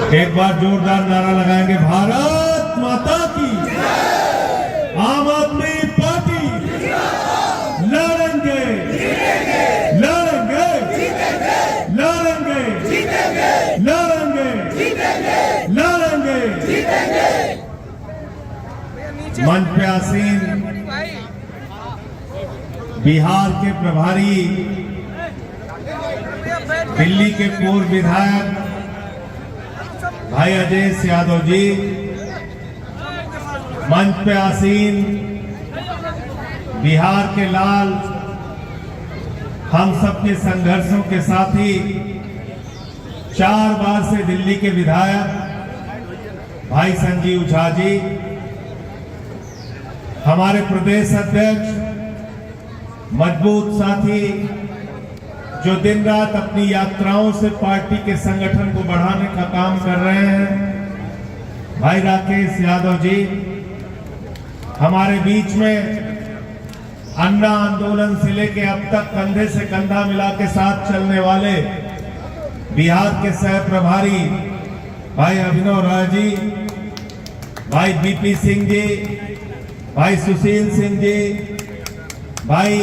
एक बार जोरदार नारा लगाएंगे, भारत माता की, आम आदमी पार्टी, लड़ेंगे लड़ेंगे लड़ेंगे लड़ेंगे लड़ेंगे। मंच पे आसीन बिहार के प्रभारी, दिल्ली के पूर्व विधायक भाई अजय यादव जी, मंच पे आसीन बिहार के लाल, हम सबके संघर्षों के साथी, 4 बार से दिल्ली के विधायक भाई संजीव झा जी, हमारे प्रदेश अध्यक्ष, मजबूत साथी जो दिन रात अपनी यात्राओं से पार्टी के संगठन को बढ़ाने का काम कर रहे हैं, भाई राकेश यादव जी, हमारे बीच में अन्ना आंदोलन से लेके अब तक कंधे से कंधा मिला के साथ चलने वाले बिहार के सह प्रभारी भाई अभिनव राय जी, भाई बीपी सिंह जी, भाई सुशील सिंह जी, भाई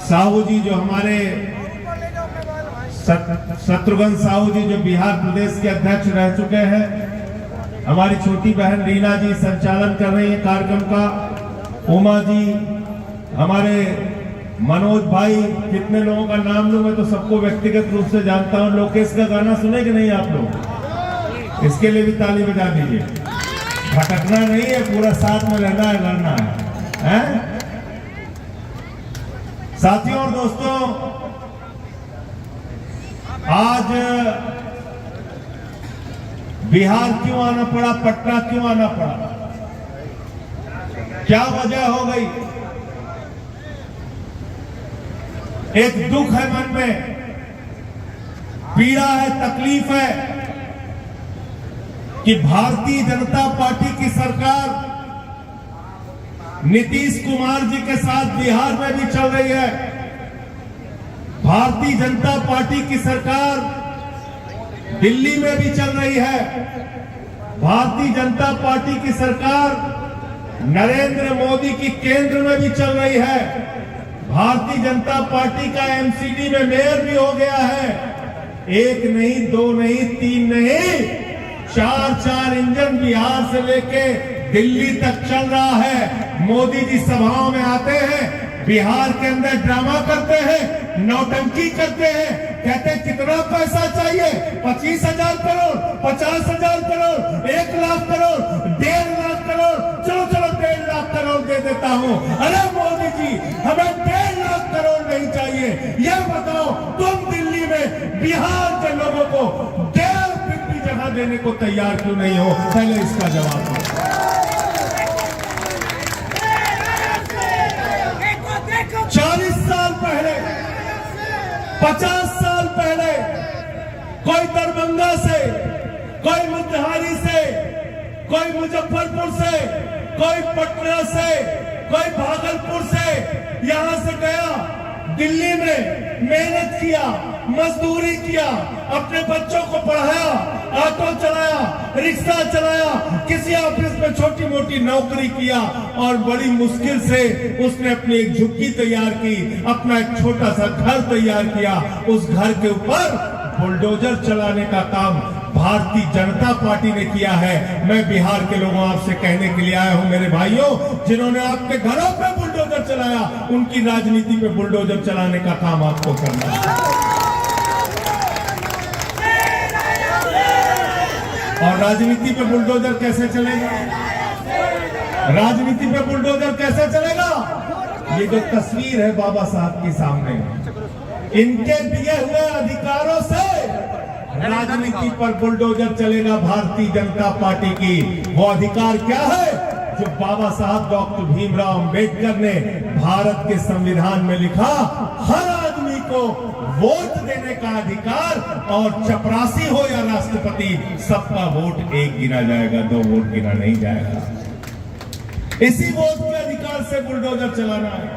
साहू जी जो हमारे शत्रुघ्न साहू जी जो बिहार प्रदेश के अध्यक्ष रह चुके हैं, हमारी छोटी बहन रीना जी संचालन कर रही है कार्यक्रम का, उमा जी, हमारे मनोज भाई, कितने लोगों का नाम लूं, मैं तो सबको व्यक्तिगत रूप से जानता हूं। लोकेश का गाना सुने कि नहीं आप लोग? इसके लिए भी ताली बजा दीजिए। भटकना नहीं है, पूरा साथ में रहना है, लड़ना है? साथियों और दोस्तों, आज बिहार क्यों आना पड़ा, पटना क्यों आना पड़ा, क्या वजह हो गई? एक दुख है मन में, पीड़ा है, तकलीफ है कि भारतीय जनता पार्टी की सरकार नीतीश कुमार जी के साथ बिहार में भी चल रही है। भारतीय जनता पार्टी की सरकार दिल्ली में भी चल रही है। भारतीय जनता पार्टी की सरकार नरेंद्र मोदी की केंद्र में भी चल रही है। भारतीय जनता पार्टी का एमसीडी में मेयर भी हो गया है। 1 नहीं, 2 नहीं, 3 नहीं, 4 इंजन बिहार से लेके दिल्ली तक चल रहा है। मोदी जी सभाओं में आते हैं, बिहार के अंदर ड्रामा करते हैं, नौटंकी करते हैं, कहते हैं कितना पैसा चाहिए, 25,000 करोड़, 50,000 करोड़, 1 लाख करोड़, 1.5 लाख करोड़, चलो 1.5 लाख करोड़ दे देता हूं। अरे मोदी जी, हमें 1.5 लाख करोड़ नहीं चाहिए। यह बताओ, तुम दिल्ली में बिहार के लोगों को 1.5 फीट की जगह देने को तैयार क्यों नहीं हो? पहले इसका जवाब दो। 40 साल पहले, 50 साल पहले कोई दरभंगा से, कोई मोतिहारी से, कोई मुजफ्फरपुर से, कोई पटना से, कोई भागलपुर से यहां से गया, दिल्ली में मेहनत किया, मजदूरी किया, अपने बच्चों को पढ़ाया, ऑटो चलाया, रिक्शा चलाया, किसी ऑफिस में छोटी मोटी नौकरी किया और बड़ी मुश्किल से उसने अपनी एक झुग्गी तैयार की, अपना एक छोटा सा घर तैयार किया। उस घर के ऊपर बुलडोजर चलाने का काम भारतीय जनता पार्टी ने किया है। मैं बिहार के लोगों आपसे कहने के लिए आया हूं, मेरे भाइयों, जिन्होंने आपके घरों पे बुलडोजर चलाया, उनकी राजनीति पे बुलडोजर चलाने का काम आपको करना है। और राजनीति पे बुलडोजर कैसे चलेगा? राजनीति पे बुलडोजर कैसे चलेगा? ये जो तस्वीर है बाबा साहब के सामने, इनके दिए हुए अधिकारों से राजनीति पर बुलडोजर चलेगा भारतीय जनता पार्टी की। वो अधिकार क्या है जो बाबा साहब डॉक्टर भीमराव अंबेडकर ने भारत के संविधान में लिखा? हर आदमी को वोट देने का अधिकार, और चपरासी हो या राष्ट्रपति, सबका वोट एक गिना जाएगा, 2 वोट गिना नहीं जाएगा। इसी वोट के अधिकार से बुलडोजर चलाना है,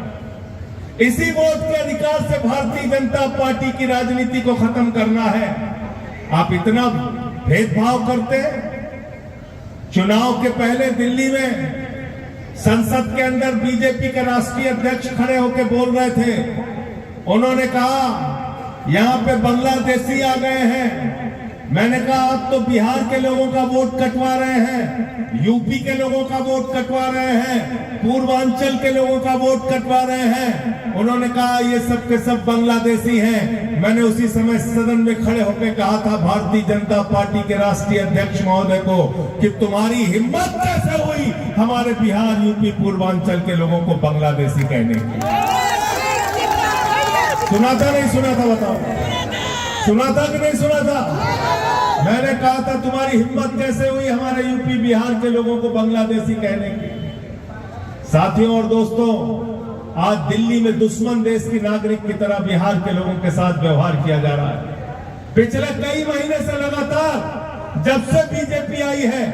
इसी वोट के अधिकार से भारतीय जनता पार्टी की राजनीति को खत्म करना है। आप इतना भेदभाव करते। चुनाव के पहले दिल्ली में संसद के अंदर बीजेपी के राष्ट्रीय अध्यक्ष खड़े होकर बोल रहे थे। उन्होंने कहा यहां पे बांग्लादेशी आ गए हैं। मैंने कहा आप तो बिहार के लोगों का वोट कटवा रहे हैं, यूपी के लोगों का वोट कटवा रहे हैं, पूर्वांचल के लोगों का वोट कटवा रहे हैं। उन्होंने कहा ये सब के सब बांग्लादेशी हैं। मैंने उसी समय सदन में खड़े होकर कहा था भारतीय जनता पार्टी के राष्ट्रीय अध्यक्ष महोदय को कि तुम्हारी हिम्मत कैसे हुई हमारे बिहार, यूपी, पूर्वांचल के लोगों को बांग्लादेशी कहने की। सुना था नहीं सुना था बताओ, सुना था कि नहीं सुना था? मैंने कहा था तुम्हारी हिम्मत कैसे हुई हमारे यूपी, बिहार के लोगों को बांग्लादेशी कहने की। साथियों और दोस्तों, आज दिल्ली में दुश्मन देश की नागरिक की तरह बिहार के लोगों के साथ व्यवहार किया जा रहा है। पिछले कई महीने से लगातार जब से बीजेपी आई है,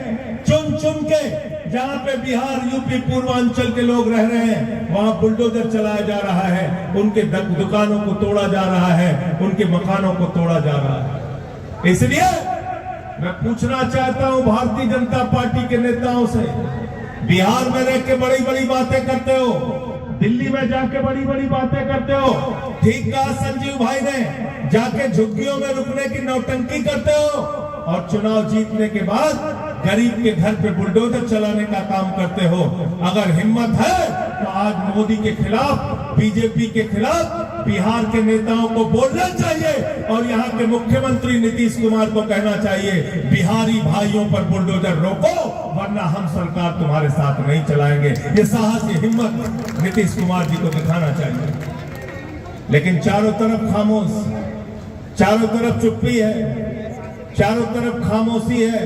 चुन चुन के जहां पे बिहार, यूपी, पूर्वांचल के लोग रह रहे हैं वहां बुलडोजर चलाया जा रहा है, उनके दुकानों को तोड़ा जा रहा है, उनके मकानों को तोड़ा जा रहा है। इसलिए मैं पूछना चाहता हूं भारतीय जनता पार्टी के नेताओं से, बिहार में रह के बड़ी बड़ी बातें करते हो, दिल्ली में जाके बड़ी बड़ी बातें करते हो, ठीक कहा संजीव भाई ने, जाके झुग्गियों में रुकने की नौटंकी करते हो और चुनाव जीतने के बाद गरीब के घर पे बुलडोजर चलाने का काम करते हो। अगर हिम्मत है तो आज मोदी के खिलाफ, बीजेपी के खिलाफ बिहार के नेताओं को बोलना चाहिए और यहाँ के मुख्यमंत्री नीतीश कुमार को कहना चाहिए बिहारी भाइयों पर बुलडोजर रोको, वरना हम सरकार तुम्हारे साथ नहीं चलाएंगे। ये साहस, ये हिम्मत नीतीश कुमार जी को दिखाना चाहिए। लेकिन चारों तरफ खामोश, चारों तरफ चुप्पी है, चारों तरफ खामोशी है,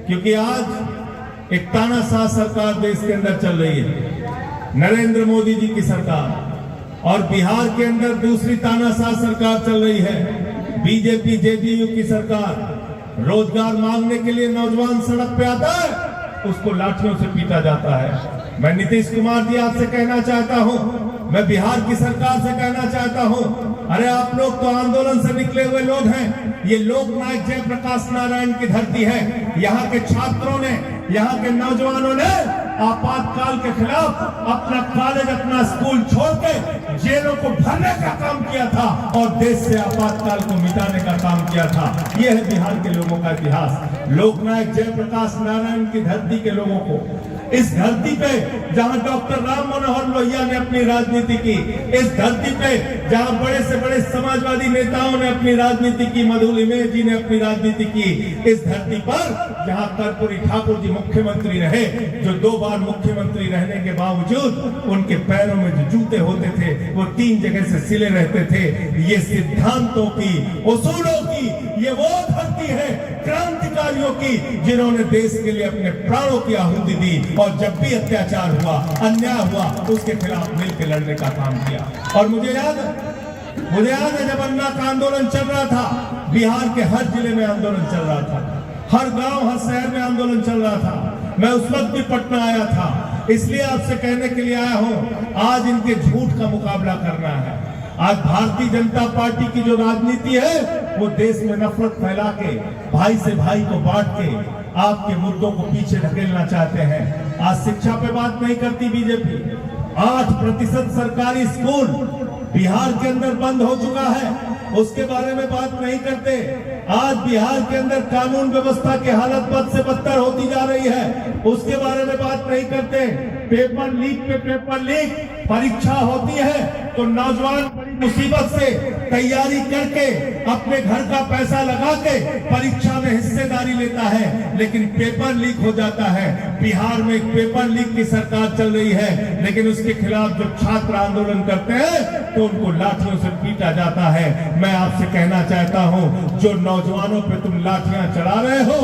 क्योंकि आज एक तानाशाह सरकार देश के अंदर चल रही है, नरेंद्र मोदी जी की सरकार, और बिहार के अंदर दूसरी तानाशाह सरकार चल रही है, बीजेपी जेडीयू की सरकार। रोजगार मांगने के लिए नौजवान सड़क पे आता है, उसको लाठियों से पीटा जाता है। मैं नीतीश कुमार जी आपसे कहना चाहता हूं, मैं बिहार की सरकार से कहना चाहता हूं, अरे आप लोग तो आंदोलन से निकले हुए लोग हैं। ये लोकनायक जयप्रकाश नारायण की धरती है। यहाँ के छात्रों ने, यहाँ के नौजवानों ने आपातकाल के खिलाफ अपना कॉलेज, अपना स्कूल छोड़ के जेलों को भरने का काम किया था और देश से आपातकाल को मिटाने का काम किया था। ये है बिहार के लोगों का इतिहास। लोकनायक जयप्रकाश नारायण की धरती के लोगों को, इस धरती पे जहां डॉक्टर राम मनोहर लोहिया ने अपनी राजनीति की, इस धरती पे जहां बड़े से बड़े समाजवादी नेताओं ने अपनी राजनीति की, मधुलिमे जी ने अपनी राजनीति की, इस धरती पर जहां कर्पूरी ठाकुर जी मुख्यमंत्री रहे, जो 2 बार मुख्यमंत्री रहने के बावजूद उनके पैरों में जो जूते होते थे वो 3 जगह से सिले रहते थे। ये सिद्धांतों की, उसूलों की ये वो धरती है, क्रांतिकारियों की, जिन्होंने देश के लिए अपने प्राणों की आहुति दी और जब भी अत्याचार हुआ, अन्याय हुआ, उसके खिलाफ मिलकर लड़ने का काम किया। और मुझे याद है जब अन्ना का आंदोलन चल रहा था, बिहार के हर जिले में आंदोलन चल रहा था, हर गांव, हर शहर में आंदोलन चल रहा था। मैं उस वक्त भी पटना आया था। इसलिए आपसे कहने के लिए आया हूं, आज इनके झूठ का मुकाबला करना है। आज भारतीय जनता पार्टी की जो राजनीति है वो देश में नफरत फैला के, भाई से भाई को बांट के आपके मुद्दों को पीछे धकेलना चाहते हैं। आज शिक्षा पे बात नहीं करती बीजेपी। 8% सरकारी स्कूल बिहार के अंदर बंद हो चुका है, उसके बारे में बात नहीं करते। आज बिहार के अंदर कानून व्यवस्था की हालत बद से बदतर होती जा रही है, उसके बारे में बात नहीं करते। पेपर लीक पे पेपर लीक, परीक्षा होती है तो नौजवान बड़ी मुसीबत से तैयारी करके अपने घर का पैसा लगा के परीक्षा में हिस्सेदारी लेता है, लेकिन पेपर लीक हो जाता है। बिहार में एक पेपर लीक की सरकार चल रही है, लेकिन उसके खिलाफ जब छात्र आंदोलन करते हैं तो उनको लाठियों से पीटा जाता है। मैं आपसे कहना चाहता हूं, जो नौजवानों पे तुम लाठियां चला रहे हो,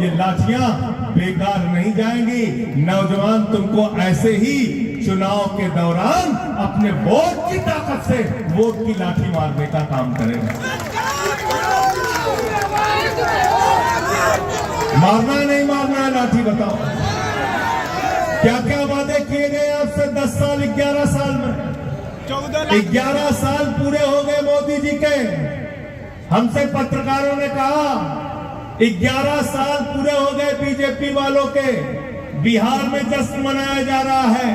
ये लाठियां बेकार नहीं जाएंगी। नौजवान तुमको ऐसे ही चुनाव के दौरान अपने वोट की ताकत से वोट की लाठी मारने का काम करेगा। मारना नहीं मारना है लाठी, बताओ क्या क्या वादे किए गए आपसे 10 साल 11 साल में? 11 साल पूरे हो गए मोदी जी के। हमसे पत्रकारों ने कहा 11 साल पूरे हो गए बीजेपी वालों के। बिहार में जश्न मनाया जा रहा है,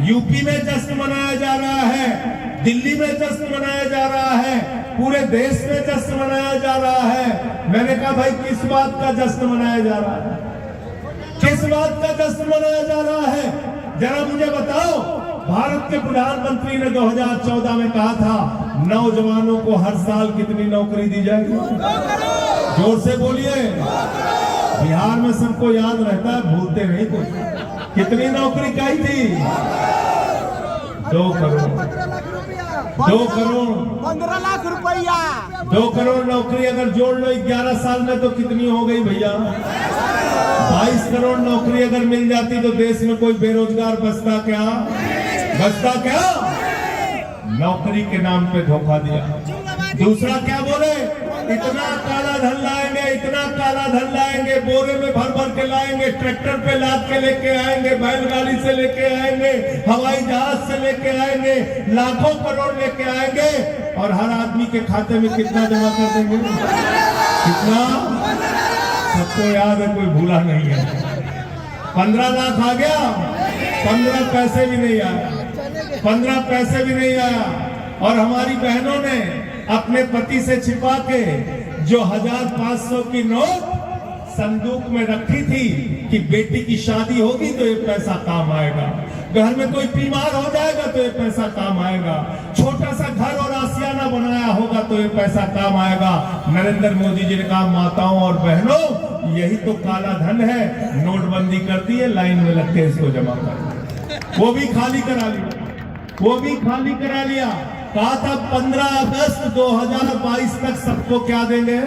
यूपी में जश्न मनाया जा रहा है, दिल्ली में जश्न मनाया जा रहा है, पूरे देश में जश्न मनाया जा रहा है। मैंने कहा भाई किस बात का जश्न मनाया जा रहा है, किस बात का जश्न मनाया जा रहा है, जरा मुझे बताओ। भारत के प्रधानमंत्री ने 2014 में कहा था नौजवानों को हर साल कितनी नौकरी दी जाएगी? जोर से बोलिए। बिहार में सबको याद रहता है, भूलते नहीं कुछ। कितनी नौकरी कही थी? 2 करोड़ 15 लाख रुपया। 2 करोड़ नौकरी अगर जोड़ लो 11 साल में तो कितनी हो गई भैया? 22 करोड़ नौकरी अगर मिल जाती तो देश में कोई बेरोजगार बचता क्या? बचता क्या? नौकरी के नाम पे धोखा दिया। दूसरा क्या बोले? इतना काला धन लाएंगे, इतना काला धन लाएंगे, बोरे में भर भर के लाएंगे, ट्रैक्टर पे लाद के लेके आएंगे, बैलगाड़ी से लेके आएंगे, हवाई जहाज से लेके आएंगे, लाखों करोड़ लेके आएंगे और हर आदमी के खाते में कितना जमा कर देंगे? कितना? सबको याद है, कोई भूला नहीं है। 15 लाख आ गया, 15 पैसे भी नहीं आया, 15 पैसे भी नहीं आया। और हमारी बहनों ने अपने पति से छिपा के जो 1500 की नोट संदूक में रखी थी कि बेटी की शादी होगी तो ये पैसा काम आएगा, घर में कोई बीमार हो जाएगा तो ये पैसा काम आएगा, छोटा सा घर और आशियाना बनाया होगा तो ये पैसा काम आएगा। नरेंद्र मोदी जी ने कहा माताओं और बहनों यही तो काला धन है, नोटबंदी कर दी है, लाइन में लग के इसको जमा कर। वो भी खाली करा लिया, वो भी खाली करा लिया। कहा था 15 अगस्त 2022 तक सबको क्या देंगे?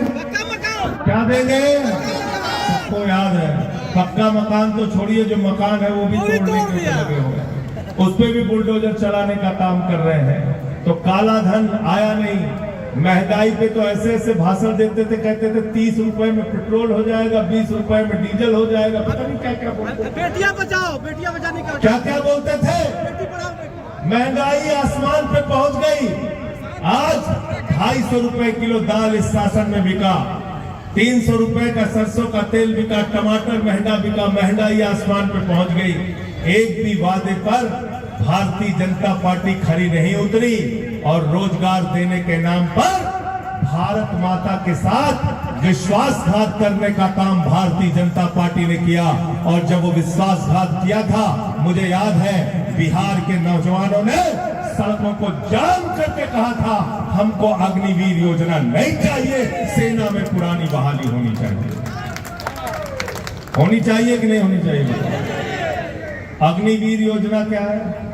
क्या देंगे? सबको याद है। पक्का मकान तो छोड़िए, जो मकान है वो भी तोड़ने के लगे हुए हैं, उस पे भी बुलडोजर चलाने का काम कर रहे हैं। तो काला धन आया नहीं। महंगाई पे तो ऐसे ऐसे भाषण देते थे, कहते थे 30 रुपए में पेट्रोल हो जाएगा, 20 रुपए में डीजल हो जाएगा, पता नहीं क्या क्या बोलते थे। बेटियां बचाओ, बेटियां बचाने का क्या क्या बोलते थे। महंगाई आसमान पे पहुंच गई। आज 250 रुपए किलो दाल इस शासन में बिका, 300 रुपए का सरसों का तेल बिका, टमाटर महंगा बिका, महंगाई आसमान पे पहुंच गई। एक भी वादे पर भारतीय जनता पार्टी खरी नहीं उतरी और रोजगार देने के नाम पर भारत माता के साथ विश्वासघात करने का काम भारतीय जनता पार्टी ने किया। और जब वो विश्वासघात किया था, मुझे याद है बिहार के नौजवानों ने सड़कों को जाम करके कहा था हमको अग्निवीर योजना नहीं चाहिए, सेना में पुरानी बहाली होनी चाहिए। होनी चाहिए कि नहीं होनी चाहिए? अग्निवीर योजना क्या है?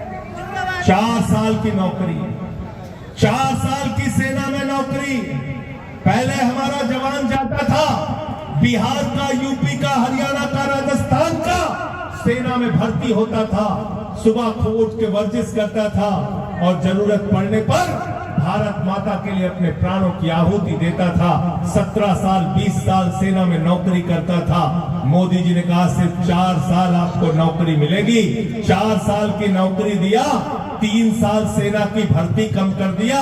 4 साल की नौकरी, 4 साल की सेना में नौकरी। पहले हमारा जवान जाता था बिहार का, यूपी का, हरियाणा का, राजस्थान का, सेना में भर्ती होता था, सुबह को उठ के वर्जिश करता था और जरूरत पड़ने पर भारत माता के लिए अपने प्राणों की आहुति देता था। 17 साल 20 साल सेना में नौकरी करता था। मोदी जी ने कहा सिर्फ 4 साल आपको नौकरी मिलेगी। 4 साल की नौकरी दिया, 3 साल सेना की भर्ती कम कर दिया।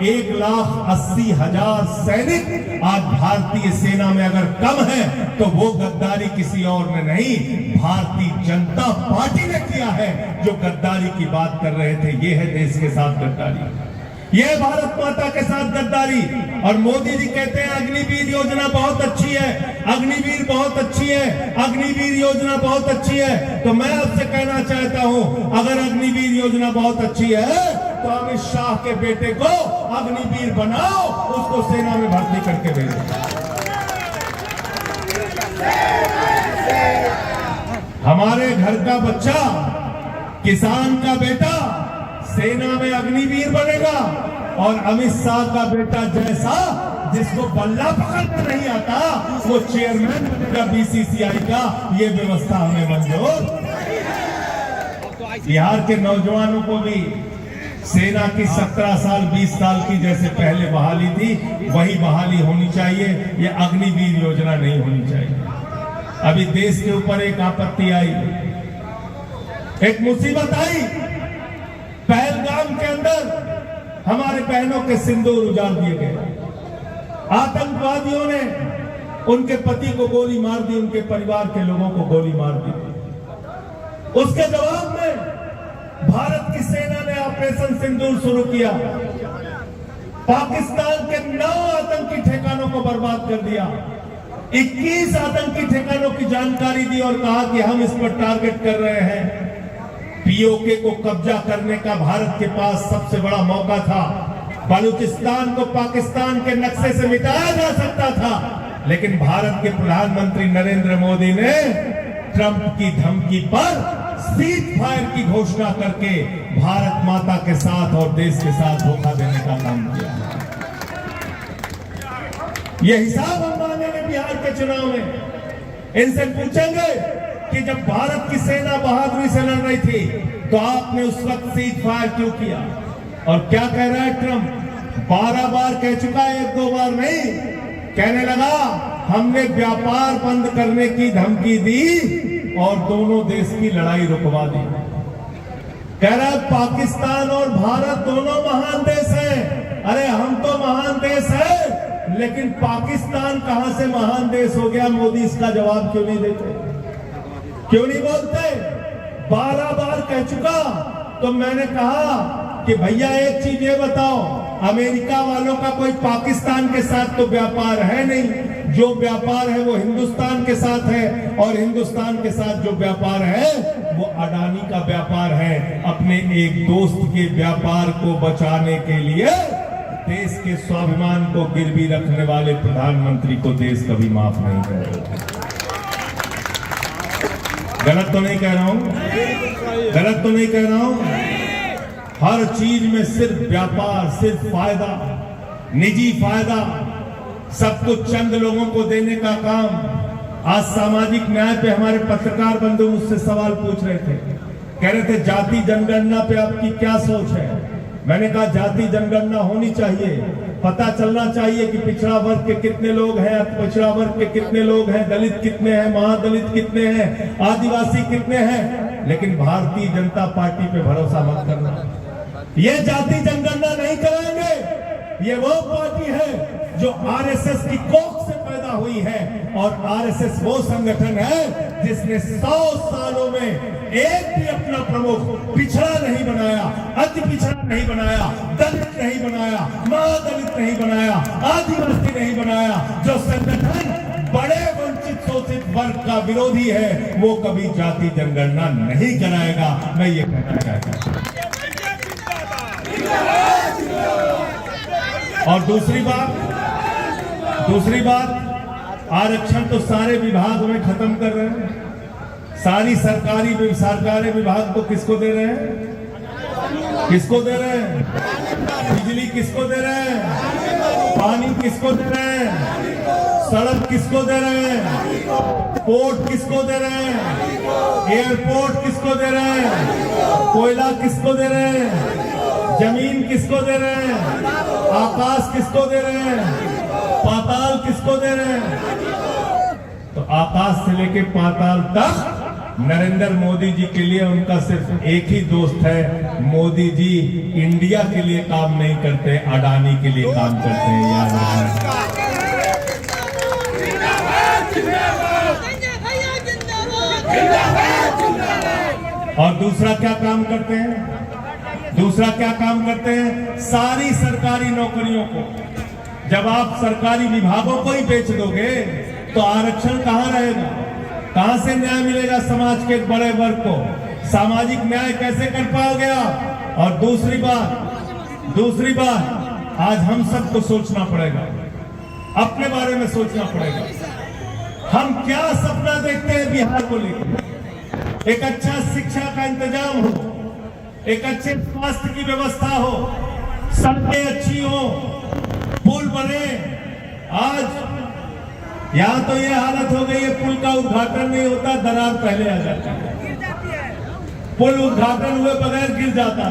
1,80,000 सैनिक आज भारतीय सेना में अगर कम है तो वो गद्दारी किसी और ने नहीं, भारतीय जनता पार्टी ने किया है। जो गद्दारी की बात कर रहे थे, ये है देश के साथ गद्दारी, ये है भारत माता के साथ गद्दारी। और मोदी जी कहते हैं अग्निवीर योजना बहुत अच्छी है, अग्निवीर बहुत अच्छी है, अग्निवीर योजना बहुत अच्छी है। तो मैं आपसे कहना चाहता हूं, अगर अग्निवीर योजना बहुत अच्छी है तो अमित शाह के बेटे को अग्निवीर बनाओ, उसको सेना में भर्ती करके भेजो। हमारे घर का बच्चा, किसान का बेटा सेना में अग्निवीर बनेगा और अमित शाह का बेटा जैसा जिसको बल्ला पकड़ना नहीं आता वो चेयरमैन बनेगा बीसीसीआई का। ये व्यवस्था हमें मंजूर। बिहार के नौजवानों को भी सेना की 17 साल 20 साल की जैसे पहले बहाली थी वही बहाली होनी चाहिए। ये अग्निवीर योजना नहीं होनी चाहिए। अभी देश के ऊपर एक आपत्ति आई, एक मुसीबत आई। पहलगाम के अंदर हमारे बहनों के सिंदूर उजाड़ दिए गए। आतंकवादियों ने उनके पति को गोली मार दी, उनके परिवार के लोगों को गोली मार दी। उसके जवाब में भारत की सेना ने ऑपरेशन सिंदूर शुरू किया, पाकिस्तान के 9 आतंकी ठिकानों को बर्बाद कर दिया, 21 आतंकी ठिकानों की जानकारी दी और कहा कि हम इस पर टारगेट कर रहे हैं। पीओके को कब्जा करने का भारत के पास सबसे बड़ा मौका था। बलूचिस्तान को पाकिस्तान के नक्शे से मिटाया जा सकता था, लेकिन भारत के प्रधानमंत्री नरेंद्र मोदी ने ट्रंप की धमकी पर सीज फायर की घोषणा करके भारत माता के साथ और देश के साथ धोखा देने का काम किया। यह हिसाब हम मांगेंगे बिहार के चुनाव में। इनसे पूछेंगे कि जब भारत की सेना बहादुरी से लड़ रही थी तो आपने उस वक्त सीज फायर क्यों किया? और क्या कह रहा है ट्रंप? 12 बार कह चुका है, 1-2 बार नहीं। कहने लगा हमने व्यापार बंद करने की धमकी दी और दोनों देश की लड़ाई रुकवा दी। कह रहा है पाकिस्तान और भारत दोनों महान देश हैं। अरे हम तो महान देश है, लेकिन पाकिस्तान कहां से महान देश हो गया? मोदी इसका जवाब क्यों नहीं देते, क्यों नहीं बोलते? 12 बार कह चुका। तो मैंने कहा कि भैया एक चीज ये बताओ, अमेरिका वालों का कोई पाकिस्तान के साथ तो व्यापार है नहीं। जो व्यापार है वो हिंदुस्तान के साथ है, और हिंदुस्तान के साथ जो व्यापार है वो अडानी का व्यापार है। अपने एक दोस्त के व्यापार को बचाने के लिए देश के स्वाभिमान को गिरवी रखने वाले प्रधानमंत्री को देश कभी माफ नहीं करेगा। गलत तो नहीं कह रहा हूं? गलत तो नहीं कह रहा हूं? हर चीज में सिर्फ व्यापार, सिर्फ फायदा, निजी फायदा, सब कुछ चंद लोगों को देने का काम। आज सामाजिक न्याय पे हमारे पत्रकार बंधु मुझसे सवाल पूछ रहे थे, कह रहे थे जाति जनगणना पे आपकी क्या सोच है? मैंने कहा जाति जनगणना होनी चाहिए, पता चलना चाहिए कि पिछड़ा वर्ग के कितने लोग हैं, पिछड़ा वर्ग के कितने लोग हैं, दलित कितने हैं, महादलित कितने हैं, आदिवासी कितने हैं। लेकिन भारतीय जनता पार्टी पे भरोसा मत करना, ये जाति जनगणना नहीं कराएंगे। ये वो पार्टी है जो आरएसएस की कोख से पैदा हुई है, और आरएसएस वो संगठन है जिसने 100 सालों में एक भी अपना प्रमुख पिछड़ा नहीं बनाया, अति पिछड़ा नहीं बनाया, दलित नहीं बनाया, महादलित नहीं बनाया, आदिवासी नहीं बनाया। जो संगठन बड़े वंचित शोषित वर्ग का विरोधी है वो कभी जाति जनगणना नहीं कराएगा। मैं ये कहना चाहता हूं। और दूसरी बात, आरक्षण तो सारे विभाग में खत्म कर रहे हैं। सारी सरकारी विभाग को किसको दे रहे हैं? किसको दे रहे हैं? बिजली किसको दे रहे हैं? पानी किसको दे रहे हैं? सड़क किसको दे रहे हैं? पोर्ट किसको दे रहे हैं? एयरपोर्ट किसको दे रहे हैं? कोयला किसको दे रहे हैं? जमीन किसको दे रहे हैं? आकाश किसको दे रहे हैं? पाताल किसको दे रहे हैं? तो आकाश से लेके पाताल तक नरेंद्र मोदी जी के लिए उनका सिर्फ एक ही दोस्त है, मोदी जी इंडिया के लिए काम नहीं करते, अडानी के लिए काम करते हैं। याद रखना। और दूसरा क्या काम करते हैं? सारी सरकारी नौकरियों को, जब आप सरकारी विभागों को ही बेच दोगे तो आरक्षण कहां रहेगा? कहां से न्याय मिलेगा समाज के एक बड़े वर्ग को? सामाजिक न्याय कैसे कर पाओगे आप? और दूसरी बात, आज हम सबको सोचना पड़ेगा, अपने बारे में सोचना पड़ेगा। हम क्या सपना देखते हैं बिहार को लेकर? एक अच्छा शिक्षा का इंतजाम हो, एक अच्छे स्वास्थ्य की व्यवस्था हो, सड़कें अच्छी हो, पुल बने। आज यहां तो ये हालत हो गई है, पुल का उद्घाटन नहीं होता, दरार पहले आ जाती है। पुल उद्घाटन हुए बगैर गिर जाता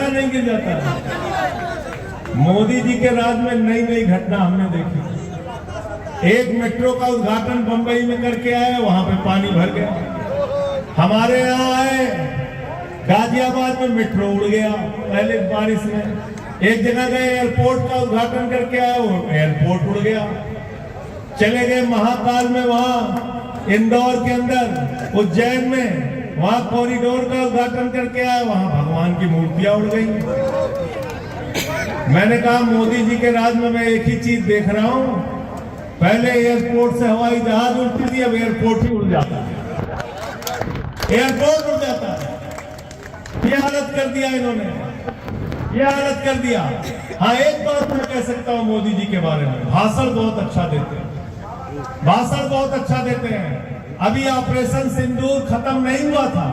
नहीं गिर जाता। मोदी जी के राज में नई घटना हमने देखी। एक मेट्रो का उद्घाटन बंबई में करके आए, वहां पे पानी भर गया। हमारे यहाँ आए गाजियाबाद में मेट्रो उड़ गया पहले बारिश में। एक जगह गए एयरपोर्ट का उद्घाटन करके आए, वो एयरपोर्ट उड़ गया। चले गए महाकाल में, वहां इंदौर के अंदर उज्जैन में, वहां कॉरिडोर का उद्घाटन करके आया, वहां भगवान की मूर्तियां उड़ गई। मैंने कहा मोदी जी के राज में मैं एक ही चीज देख रहा हूं, पहले एयरपोर्ट से हवाई जहाज उड़ती थी, अब एयरपोर्ट ही उड़ जाता है, एयरपोर्ट उड़ जाता है। ये हालत कर दिया इन्होंने, ये हालत कर दिया। हाँ, एक बात मैं कह सकता हूं मोदी जी के बारे में, भाषण बहुत अच्छा देते हैं, भाषण बहुत अच्छा देते हैं। अभी ऑपरेशन सिंदूर खत्म नहीं हुआ था,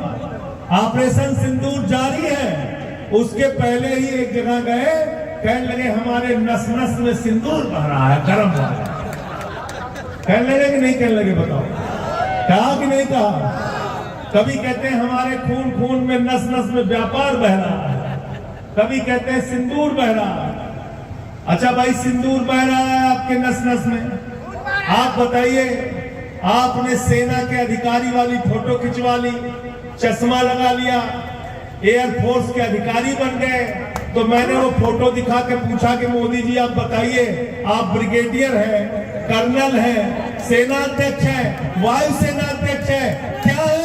ऑपरेशन सिंदूर जारी है। उसके पहले ही एक जगह गए, कहने लगे हमारे नस नस में सिंदूर बह रहा है, गर्म हो रहा है। कहने लगे कि नहीं कहने लगे, बताओ कहा कि नहीं कहा? कभी कहते हैं हमारे खून खून में नस नस में व्यापार बह रहा है, कभी कहते हैं सिंदूर बह रहा है। अच्छा भाई, सिंदूर बह रहा है आपके नस नस में, आप बताइए, आपने सेना के अधिकारी वाली फोटो खिंचवा ली, चश्मा लगा लिया, एयरफोर्स के अधिकारी बन गए, तो मैंने वो फोटो दिखा के पूछा कि मोदी जी आप बताइए, आप ब्रिगेडियर हैं, कर्नल हैं, सेनाध्यक्ष हैं, वायुसेना अध्यक्ष हैं, क्या है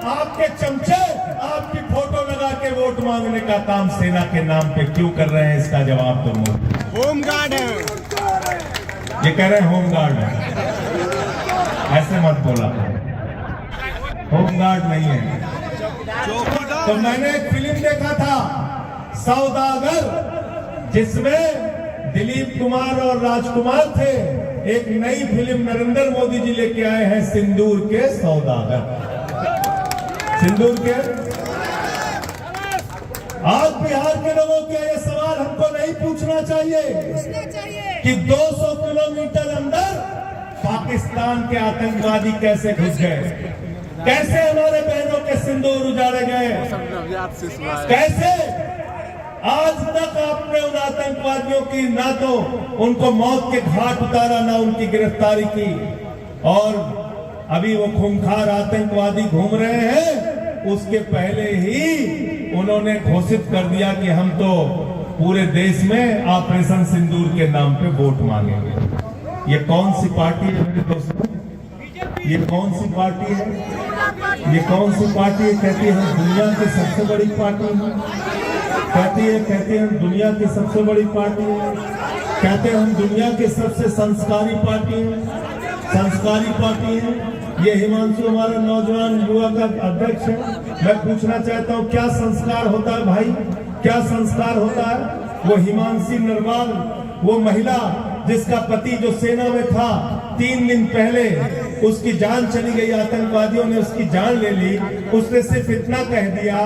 आपके चमचे आपकी फोटो लगा के वोट मांगने का काम सेना के नाम पे क्यों कर रहे हैं? इसका जवाब तो मोदी होमगार्ड है, ये कह रहे हैं होमगार्ड है। ऐसे मत बोला, होमगार्ड नहीं है। तो मैंने एक फिल्म देखा था सौदागर, जिसमें दिलीप कुमार और राजकुमार थे। एक नई फिल्म नरेंद्र मोदी जी लेके आए हैं, सिंदूर के सौदागर, सिंदूर के। आज बिहार के लोगों के ये सवाल हमको नहीं पूछना चाहिए कि 200 किलोमीटर अंदर पाकिस्तान के आतंकवादी कैसे घुस गए, कैसे हमारे बहनों के सिंदूर उजाड़े गए, कैसे आज तक आपने उन आतंकवादियों की ना तो उनको मौत के घाट उतारा, ना उनकी गिरफ्तारी की, और अभी वो खूंखार आतंकवादी घूम रहे हैं। उसके पहले ही उन्होंने घोषित कर दिया कि हम तो पूरे देश में ऑपरेशन सिंदूर के नाम पे वोट मांगेंगे। ये कौन सी पार्टी है मेरे दोस्तों? ये कौन सी पार्टी है? ये कौन सी पार्टी है? कहती है हम दुनिया की सबसे बड़ी पार्टी है, कहती है हम दुनिया की सबसे बड़ी पार्टी है, कहते हैं हम दुनिया की सबसे संस्कारी पार्टी है, संस्कारी पार्टी है। ये हिमांशु हमारा नौजवान युवा का अध्यक्ष है। मैं पूछना चाहता हूँ क्या संस्कार होता है भाई, क्या संस्कार होता है? वो हिमांशी नरवाल, वो महिला जिसका पति जो सेना में था, 3 दिन पहले उसकी जान चली गई, आतंकवादियों ने उसकी जान ले ली। उसने सिर्फ इतना कह दिया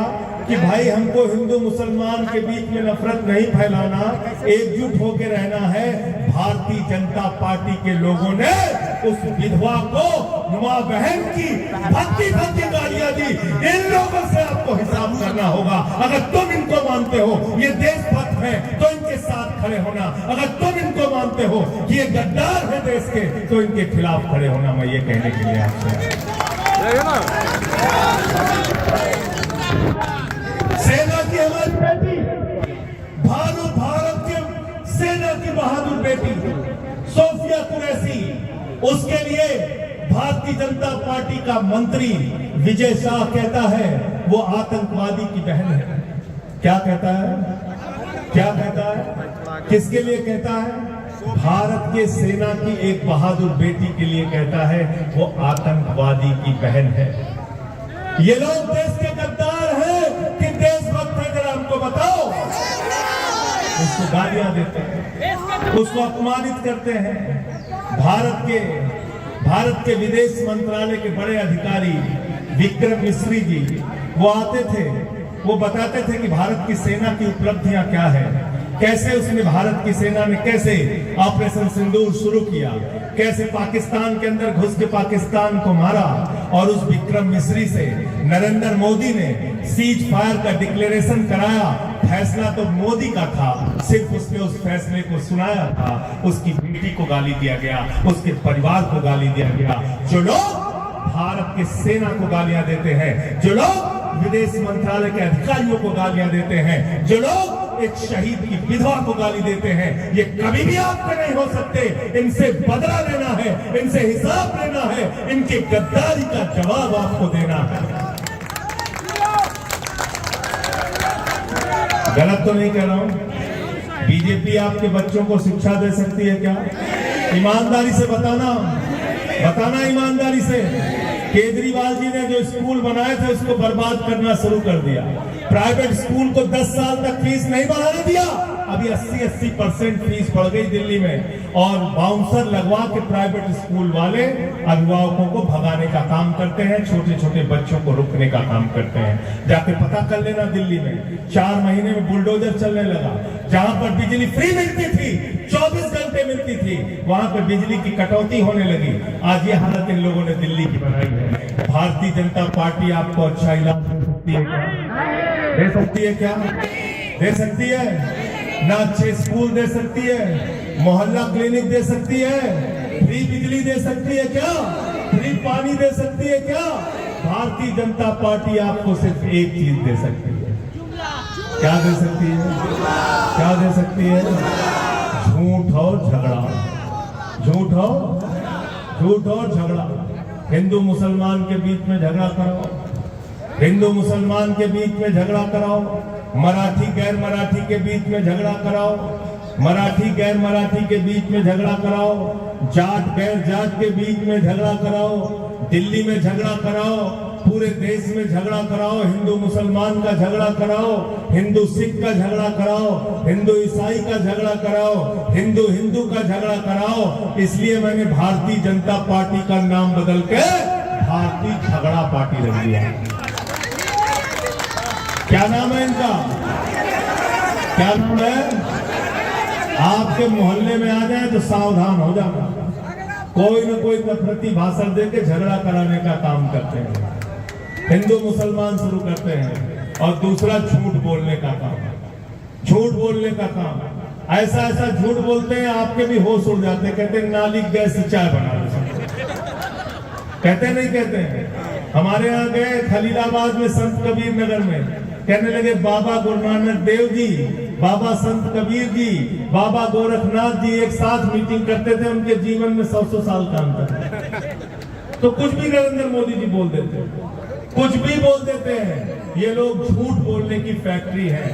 कि भाई हमको हिंदू मुसलमान के बीच में नफरत नहीं फैलाना, एकजुट होकर रहना है। भारतीय जनता पार्टी के लोगों ने उस विधवा को मां बहन की भक्ति भक्ति गालियां दी। इन लोगों से आपको हिसाब करना होगा। अगर तुम इनको मानते हो ये देशभक्त है तो इनके साथ खड़े होना, अगर तुम इनको मानते हो कि ये गद्दार है देश के तो इनके खिलाफ खड़े होना। मैं ये कहने के लिए आपसे, सेना की हमारी बेटी भानु, भारत के सेना की बहादुर बेटी सोफिया कुरैशी, उसके लिए भारतीय जनता पार्टी का मंत्री विजय शाह कहता है वो आतंकवादी की बहन है। क्या कहता है? क्या कहता है? किसके लिए कहता है? भारत के सेना की एक बहादुर बेटी के लिए कहता है वो आतंकवादी की बहन है। ये लोग देश के गद्दार हैं कि देशभक्त है? जरा हमको बताओ। उसको गालियां देते हैं, उसको अपमानित करते हैं। भारत के विदेश मंत्रालय के बड़े अधिकारी विक्रम मिश्री जी, वो आते थे, वो बताते थे कि भारत की सेना की उपलब्धियां क्या है, कैसे उसने भारत की सेना ने कैसे ऑपरेशन सिंदूर शुरू किया, कैसे पाकिस्तान के अंदर घुस के पाकिस्तान को मारा। और उस विक्रम मिश्री से नरेंद्र मोदी ने सीज फायर का डिक्लेरेशन कराया। फैसला तो मोदी का था, सिर्फ उसने उस फैसले को सुनाया था। उसकी बेटी को गाली दिया गया, उसके परिवार को गाली दिया गया। जो लोग भारत के सेना को गालियां देते हैं, जो लोग विदेश मंत्रालय के अधिकारियों को गालियां देते हैं, जो लोग एक शहीद की विधवा को गाली देते हैं, ये कभी भी आपके नहीं हो सकते। इनसे बदला लेना है, इनसे हिसाब लेना है, इनकी गद्दारी का जवाब आपको देना है। गलत तो नहीं कह रहा हूं? बीजेपी आपके बच्चों को शिक्षा दे सकती है क्या? ईमानदारी से बताना ईमानदारी से। केजरीवाल जी ने जो स्कूल बनाए थे उसको बर्बाद करना शुरू कर दिया। प्राइवेट स्कूल को 10 साल तक फीस नहीं बढ़ाने दिया। अभी 80% फीस बढ़ गई दिल्ली में। और बाउंसर लगवा के प्राइवेट स्कूल वाले अभिभावकों को भगाने का काम करते हैं, छोटे छोटे बच्चों को रोकने का काम करते हैं। जाके पता कर लेना, दिल्ली में 4 महीने में बुलडोजर चलने लगा। जहां पर बिजली फ्री मिलती थी, 24 घंटे मिलती थी, वहां पर बिजली की कटौती होने लगी। आज ये हालत इन लोगों ने दिल्ली की बनाई है। भारतीय जनता पार्टी आपको अच्छा इलाज दे सकती है क्या? दे सकती है क्या? दे सकती है ना? अच्छे स्कूल दे सकती है, मोहल्ला क्लिनिक दे सकती है, फ्री बिजली दे सकती है क्या? फ्री पानी दे सकती है क्या? भारतीय जनता पार्टी आपको सिर्फ एक चीज दे सकती है। क्या दे सकती है? क्या दे सकती है? झूठ और झगड़ा। झूठ और झगड़ा। हिंदू मुसलमान के बीच में झगड़ा कराओ, हिंदू मुसलमान के बीच में झगड़ा कराओ, मराठी गैर मराठी के बीच में झगड़ा कराओ, मराठी गैर मराठी के बीच में झगड़ा कराओ, जाट गैर जाट के बीच में झगड़ा कराओ, दिल्ली में झगड़ा कराओ, पूरे देश में झगड़ा कराओ, हिंदू मुसलमान का झगड़ा कराओ, हिंदू सिख का झगड़ा कराओ, हिंदू ईसाई का झगड़ा कराओ, हिंदू हिंदू का झगड़ा कराओ। इसलिए मैंने भारतीय जनता पार्टी का नाम बदल के भारतीय झगड़ा पार्टी रख दिया। क्या नाम है इनका? क्या नाम है? आपके मोहल्ले में आ जाए तो सावधान हो जाना। कोई न कोई नफरती भाषण देके झगड़ा कराने का काम करते हैं, हिंदू मुसलमान शुरू करते हैं। और दूसरा झूठ बोलने का काम, झूठ बोलने का काम। ऐसा झूठ बोलते हैं आपके भी होश उड़ जाते हैं। कहते हैं नाली गैस से चाय बना लो, कहते नहीं कहते हैं? हमारे यहाँ गए खलीलाबाद में, संत कबीर नगर में, कहने लगे बाबा गुरु नानक देव जी, बाबा संत कबीर जी, बाबा गोरखनाथ जी एक साथ मीटिंग करते थे। उनके जीवन में 100 साल का अंतर है। तो कुछ भी नरेंद्र मोदी जी बोल देते हैं, कुछ भी बोल देते हैं। ये लोग झूठ बोलने की फैक्ट्री है,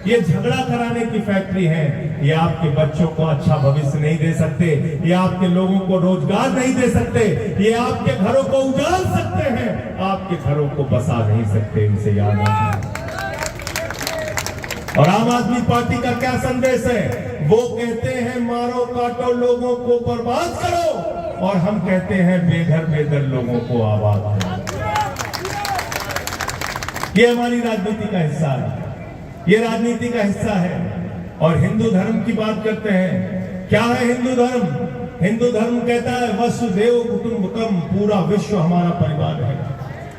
ये झगड़ा कराने की फैक्ट्री है। ये आपके बच्चों को अच्छा भविष्य नहीं दे सकते, ये आपके लोगों को रोजगार नहीं दे सकते, ये आपके घरों को उजाड़ सकते हैं, आपके घरों को बसा नहीं सकते। इनसे याद रखना। और आम आदमी पार्टी का क्या संदेश है? वो कहते हैं मारो काटो लोगों को बर्बाद करो, और हम कहते हैं बेघर बेदर लोगों को आबाद करो। ये हमारी राजनीति का हिस्सा है, ये राजनीति का हिस्सा है। और हिंदू धर्म की बात करते हैं। क्या है हिंदू धर्म? हिंदू धर्म कहता है वसुदेव कुटुंबकम, पूरा विश्व हमारा परिवार है।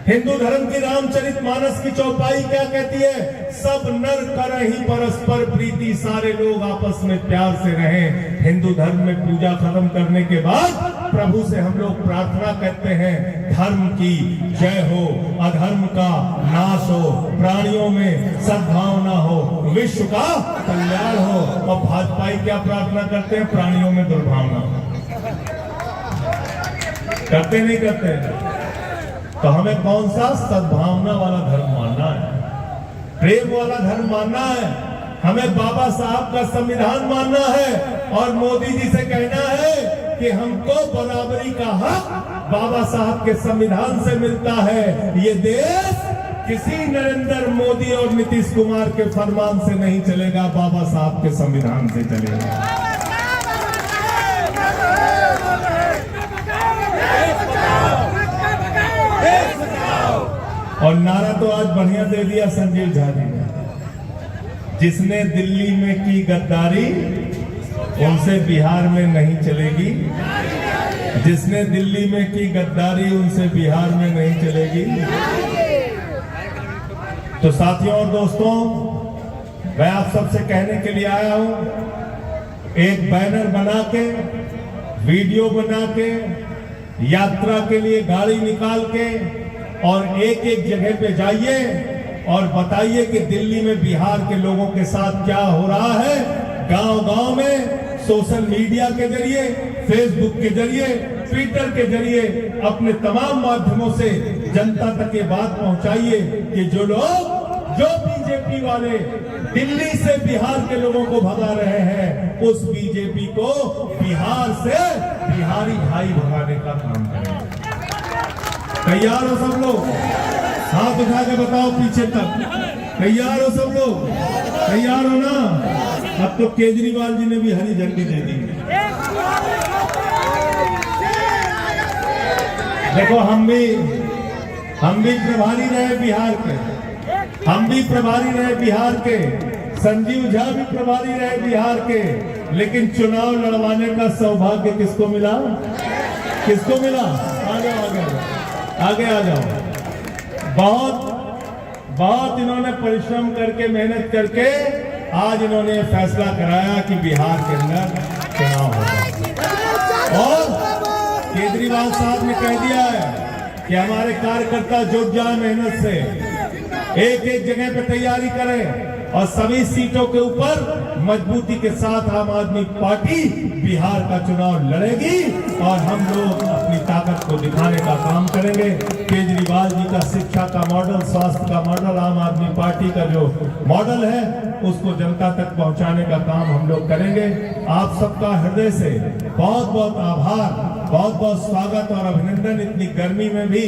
हिंदू धर्म की रामचरितमानस की चौपाई क्या कहती है? सब नर करहि परस्पर प्रीति, सारे लोग आपस में प्यार से रहें। हिंदू धर्म में पूजा खत्म करने के बाद प्रभु से हम लोग प्रार्थना करते हैं, धर्म की जय हो, अधर्म का नाश हो, प्राणियों में सद्भावना हो, विश्व का कल्याण हो। और भाजपाई क्या प्रार्थना करते हैं? प्राणियों में दुर्भावना हो। करते नहीं करते? तो हमें कौन सा सद्भावना वाला धर्म मानना है, प्रेम वाला धर्म मानना है, हमें बाबा साहब का संविधान मानना है। और मोदी जी से कहना है कि हमको बराबरी का हक बाबा साहब के संविधान से मिलता है। ये देश किसी नरेंद्र मोदी और नीतीश कुमार के फरमान से नहीं चलेगा, बाबा साहब के संविधान से चलेगा। और नारा तो आज बढ़िया दे दिया संजीव झा जी ने। जिसने दिल्ली में की गद्दारी उनसे बिहार में नहीं चलेगी, जिसने दिल्ली में की गद्दारी उनसे बिहार में नहीं चलेगी। तो साथियों और दोस्तों, मैं आप सबसे कहने के लिए आया हूं, एक बैनर बना के, वीडियो बना के, यात्रा के लिए गाड़ी निकाल के और एक एक जगह पे जाइए और बताइए कि दिल्ली में बिहार के लोगों के साथ क्या हो रहा है। गांव-गांव में सोशल मीडिया के जरिए, फेसबुक के जरिए, ट्विटर के जरिए अपने तमाम माध्यमों से जनता तक ये बात पहुंचाइए कि जो बीजेपी वाले दिल्ली से बिहार के लोगों को भगा रहे हैं, उस बीजेपी को बिहार से बिहारी भाई भगाने का काम करें। तैयार हो सब लोग? हाथ उठा के बताओ पीछे तक। तैयार हो सब लोग? तैयार हो ना? अब तो केजरीवाल जी ने भी हरी झंडी दे दी। देखो हम भी प्रभारी रहे बिहार के, हम भी प्रभारी रहे बिहार के, संजीव झा भी प्रभारी रहे बिहार के, लेकिन चुनाव लड़वाने का सौभाग्य किसको मिला? किसको मिला? आगे आ जाओ। बहुत इन्होंने परिश्रम करके, मेहनत करके आज इन्होंने फैसला कराया कि बिहार के अंदर चुनाव होगा। और केजरीवाल साहब ने कह दिया है कि हमारे कार्यकर्ता जुट जाए, मेहनत से एक एक जगह पे तैयारी करें और सभी सीटों के ऊपर मजबूती के साथ आम आदमी पार्टी बिहार का चुनाव लड़ेगी और हम लोग अपनी ताकत को दिखाने का काम करेंगे। केजरीवाल जी का शिक्षा का मॉडल, स्वास्थ्य का मॉडल, आम आदमी पार्टी का जो मॉडल है उसको जनता तक पहुंचाने का काम हम लोग करेंगे। आप सबका हृदय से बहुत बहुत आभार, बहुत बहुत स्वागत और अभिनंदन। इतनी गर्मी में भी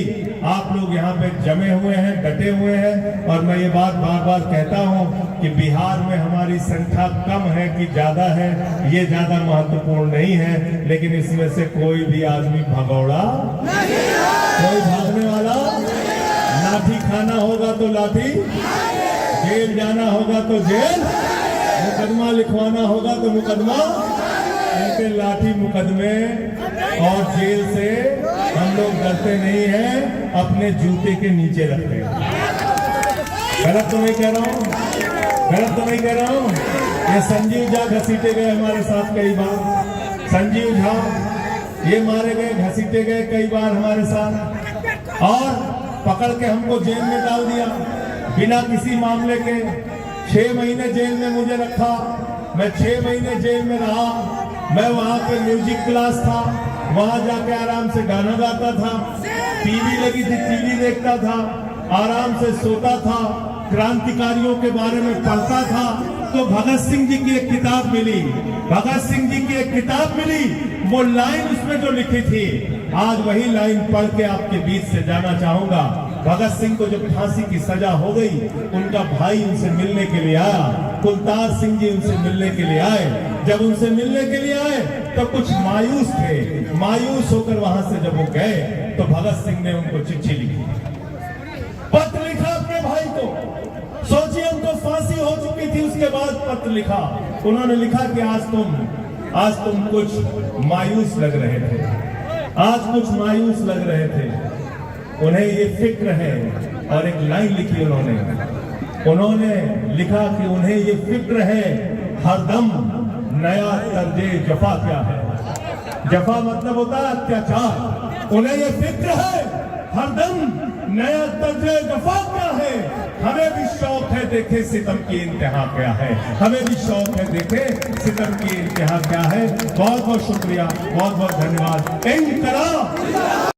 आप लोग यहाँ पे जमे हुए हैं, डटे हुए हैं। और मैं ये बात बार बार कहता हूँ कि बिहार में हमारी संख्या कम है कि ज्यादा है, ये ज्यादा महत्वपूर्ण नहीं है, लेकिन इसमें से कोई भी आदमी भगौड़ा, कोई भागने वाला, लाठी खाना होगा तो लाठी, जेल जाना होगा तो जेल, मुकदमा लिखवाना होगा तो मुकदमा, ऐसे लाठी मुकदमे और जेल से हम लोग डरते नहीं हैं, अपने जूते के नीचे रखते हैं। गलत तो नहीं कह रहा हूँ? गलत तो नहीं कह रहा हूँ? ये संजीव झा घसीटे गए हमारे साथ कई बार, संजीव झा ये मारे गए, घसीटे गए कई बार हमारे साथ, और पकड़ के हमको जेल में डाल दिया बिना किसी मामले के। 6 महीने जेल में मुझे रखा, मैं 6 महीने जेल में रहा। मैं वहां पे म्यूजिक क्लास था, वहां जाके आराम से गाना गाता था, टीवी लगी थी, टीवी देखता था, आराम से सोता था, क्रांतिकारियों के बारे में पढ़ता था। तो भगत सिंह जी की एक किताब मिली, भगत सिंह जी की एक किताब मिली, वो लाइन उसमें जो लिखी थी, आज वही लाइन पढ़ के आपके बीच से जाना चाहूंगा। भगत सिंह को जब फांसी की सजा हो गई, उनका भाई उनसे मिलने के लिए आया, कुलतार सिंह जी उनसे मिलने के लिए आए। जब उनसे मिलने के लिए आए तो कुछ मायूस थे, मायूस होकर वहां से जब वो गए तो भगत सिंह ने उनको चिट्ठी लिखी, पत्र लिखा अपने भाई को। सोचिए उनको फांसी हो चुकी थी, उसके बाद पत्र लिखा। उन्होंने लिखा कि आज तुम कुछ मायूस लग रहे थे, आज कुछ मायूस लग रहे थे, उन्हें ये फिक्र है। और एक लाइन लिखी उन्होंने लिखा कि उन्हें ये फिक्र है हरदम नया तर्जे जफा क्या है। जफा मतलब होता है अत्याचार। उन्हें ये फिक्र है हरदम नया तर्जे जफा क्या है। हमें भी शौक है देखे सितम की इंतहा क्या है, हमें भी शौक है देखे सितम की इंतहा क्या है। बहुत बहुत शुक्रिया, बहुत बहुत धन्यवाद। इंकलाब।